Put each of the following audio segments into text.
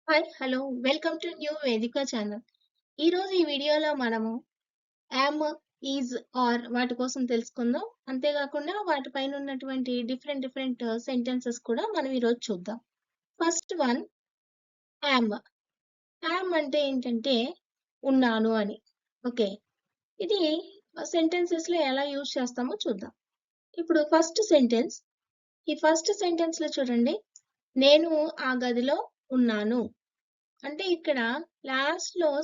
Hi hello welcome to new వేదిక channel. ఈరోజు ఈ వీడియోలో మనము యామ్, ఈజ్, ఆర్ వాటి కోసం తెలుసుకుందాం. అంతేకాకుండా వాటిపైన ఉన్నటువంటి డిఫరెంట్ సెంటెన్సెస్ కూడా మనం ఈరోజు చూద్దాం. First one yam. యామ్ అంటే ఏంటంటే ఉన్నాను అని. ఓకే, ఇది సెంటెన్సెస్ లో ఎలా యూజ్ చేస్తామో చూద్దాం. ఇప్పుడు ఈ ఫస్ట్ సెంటెన్స్ లో చూడండి, నేను ఆ గదిలో ఉన్నాను. అంటే ఇక్కడ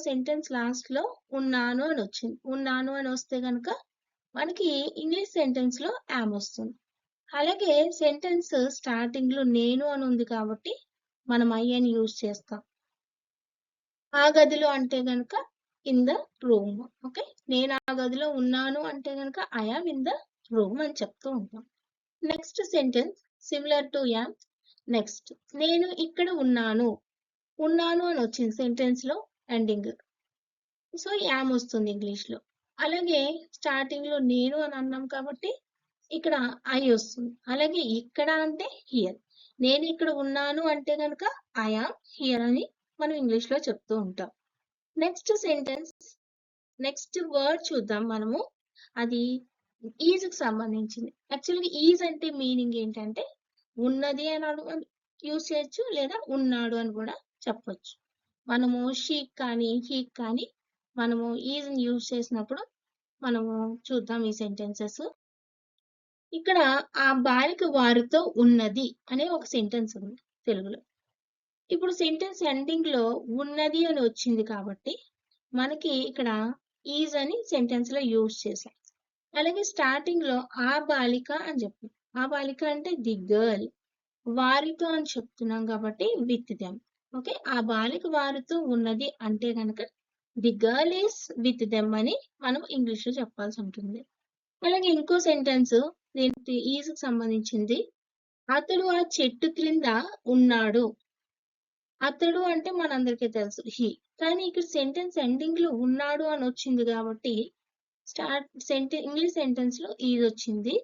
సెంటెన్స్ లాస్ట్ లో ఉన్నాను అని వచ్చింది. ఉన్నాను అని వస్తే కనుక మనకి ఇంగ్లీష్ సెంటెన్స్ లో యామ్ వస్తుంది. అలాగే సెంటెన్స్ స్టార్టింగ్ లో నేను అని ఉంది కాబట్టి మనం ఐ అని యూజ్ చేస్తాం. ఆ గదిలో అంటే గనుక ఇన్ ద రూమ్. ఓకే, నేను ఆ గదిలో ఉన్నాను అంటే గనుక I am in the room అని చెప్తూ ఉంటాం. Next sentence similar to am. Next నేను ఇక్కడ ఉన్నాను అని వచ్చింది సెంటెన్స్ లో ఎండింగ్, సో యామ్ వస్తుంది ఇంగ్లీష్ లో. అలాగే స్టార్టింగ్ లో నేను అని అన్నాం కాబట్టి ఇక్కడ ఐ వస్తుంది. అలాగే ఇక్కడ అంటే హియర్, నేను ఇక్కడ ఉన్నాను అంటే కనుక ఐ ఆమ్ హియర్ అని మనం ఇంగ్లీష్ లో చెప్తూ ఉంటాం. నెక్స్ట్ వర్డ్ చూద్దాం మనము. అది ఈజ్ కి సంబంధించింది. యాక్చువల్గా ఈజ్ అంటే మీనింగ్ ఏంటంటే ఉన్నది అని యూజ్ చేయొచ్చు, లేదా ఉన్నాడు అని కూడా చెప్పొచ్చు. మనము షీ కానీ హీ కానీ మనము ఈజ్ యూజ్ చేసినప్పుడు మనము చూద్దాం ఈ సెంటెన్సెస్. ఇక్కడ ఆ బాలిక వారితో ఉన్నది అనే ఒక సెంటెన్స్ ఉంది తెలుగులో. ఇప్పుడు సెంటెన్స్ ఎండింగ్ లో ఉన్నది అని వచ్చింది కాబట్టి మనకి ఇక్కడ ఈజ్ అని సెంటెన్స్ లో యూజ్ చేసాం. అలాగే స్టార్టింగ్ లో ఆ బాలిక అని చెప్పాం. ఆ బాలిక అంటే ది గర్ల్, వారితో అని చెప్తున్నాం కాబట్టి విత్ దెమ్. ఓకే, ఆ బాలిక వారితో ఉన్నది అంటే కనుక the girl is with them అని మనం ఇంగ్లీష్ లో చెప్పాల్సి ఉంటుంది. అలాగే ఇంకో సెంటెన్స్ దీనికి ఈజ్ కి సంబంధించింది. అతడు ఆ చెట్టు క్రింద ఉన్నాడు. అతడు అంటే మనందరికీ తెలుసు హీ, కానీ ఇక్కడ సెంటెన్స్ ఎండింగ్ లో ఉన్నాడు అని వచ్చింది కాబట్టి ఇంగ్లీష్ సెంటెన్స్ లో ఈజ్ వచ్చింది.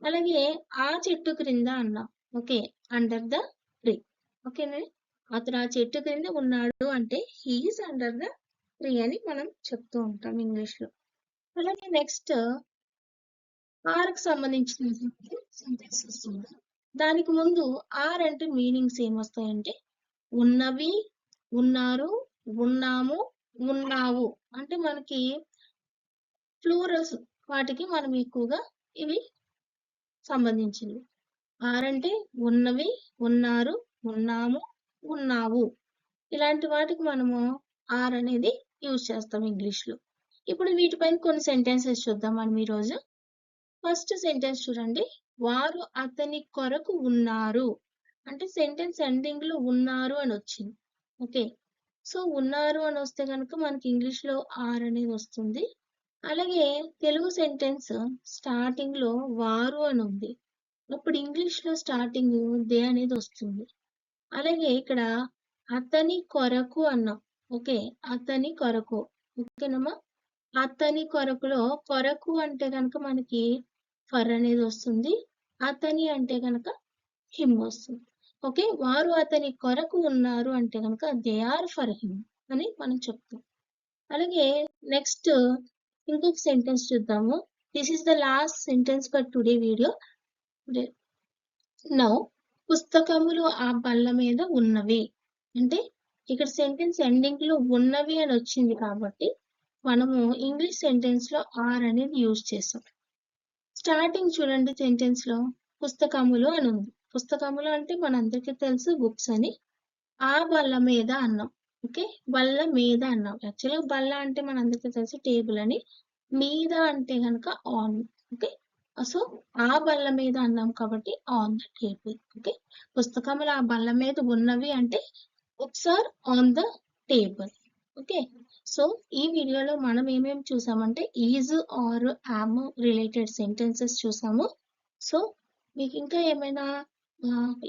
అలాగే ఆ చెట్టు క్రింద అన్నాం. Okay, under the tree. ఓకేనా, అతను ఆ చెట్టు క్రింద ఉన్నాడు అంటే హీఈస్ అండర్ ద ట్రీ అని మనం చెప్తూ ఉంటాం ఇంగ్లీష్ లో. అలాగే నెక్స్ట్ ఆర్ కి సంబంధించిన సెంటెన్సెస్ చూద్దాం. దానికి ముందు ఆర్ అంటే మీనింగ్స్ ఏమొస్తాయంటే ఉన్నవి, ఉన్నారు, ఉన్నాము, ఉన్నావు. అంటే మనకి ప్లూరల్స్ వాటికి మనం ఎక్కువగా ఇవి సంబంధించింది. ఆర్ అంటే ఉన్నవి, ఉన్నారు, ఉన్నాము, ఉన్నావు. ఇలాంటి వాటికి మనము ఆర్ అనేది యూజ్ చేస్తాం ఇంగ్లీష్ లో. ఇప్పుడు వీటిపైన కొన్ని సెంటెన్సెస్ చూద్దాం మనం ఈరోజు. ఫస్ట్ సెంటెన్స్ చూడండి, వారు అతని కొరకు ఉన్నారు. అంటే సెంటెన్స్ ఎండింగ్ లో ఉన్నారు అని వచ్చింది. ఓకే, సో ఉన్నారు అని వస్తే కనుక మనకి ఇంగ్లీష్ లో ఆర్ అనేది వస్తుంది. అలాగే తెలుగు సెంటెన్స్ స్టార్టింగ్ లో వారు అని ఉంది, అప్పుడు ఇంగ్లీష్ లో స్టార్టింగ్ దే అనేది వస్తుంది. అలాగే ఇక్కడ అతని కొరకు అన్నాం. ఓకే, అతని కొరకు. ఓకేనమ్మా, అతని కొరకులో కొరకు అంటే కనుక మనకి ఫర్ అనేది వస్తుంది. అతని అంటే కనుక హిమ్ వస్తుంది. ఓకే, వారు అతని కొరకు ఉన్నారు అంటే కనుక దే ఆర్ ఫర్ హిమ్ అని మనం చెప్తాం. అలాగే నెక్స్ట్ ఇంకొక సెంటెన్స్ చూద్దాము. This is the last sentence for today video. Now పుస్తకములు ఆ బల్ల మీద ఉన్నవి. అంటే ఇక్కడ సెంటెన్స్ ఎండింగ్ లో ఉన్నవి అని వచ్చింది కాబట్టి మనము ఇంగ్లీష్ సెంటెన్స్ లో ఆర్ అనేది యూజ్ చేసాం. స్టార్టింగ్ చూడండి, సెంటెన్స్ లో పుస్తకములు అని ఉంది. పుస్తకములు అంటే మనందరికీ తెలుసు బుక్స్ అని. ఆ బల్ల మీద అన్నాం. ఓకే, బల్ల మీద అన్నాం. యాక్చువల్గా బల్ల అంటే మనందరికీ తెలుసు టేబుల్ అని, మీద అంటే కనుక ఆన్. ఓకే, సో ఆ బల్ల మీద అన్నాం కాబట్టి ఆన్ ద టేబుల్. ఓకే, పుస్తకములు ఆ బల్ల మీద ఉన్నవి అంటే books are on the table. Okay, so ఈ వీడియోలో మనం ఏమేమి చూసామంటే is, are, am related sentences చూసాము. సో మీకు ఇంకా ఏమైనా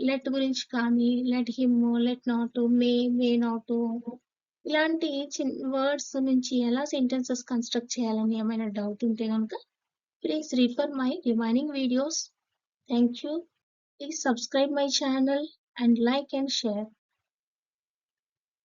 లెట్ గురించి కానీ, let him, let not, may not, ఇలాంటి వర్డ్స్ నుంచి ఎలా సెంటెన్సెస్ కన్స్ట్రక్ట్ చేయాలని ఏమైనా డౌట్ ఉంటే కనుక please refer my remaining videos. Thank you. Please subscribe my channel and like and share.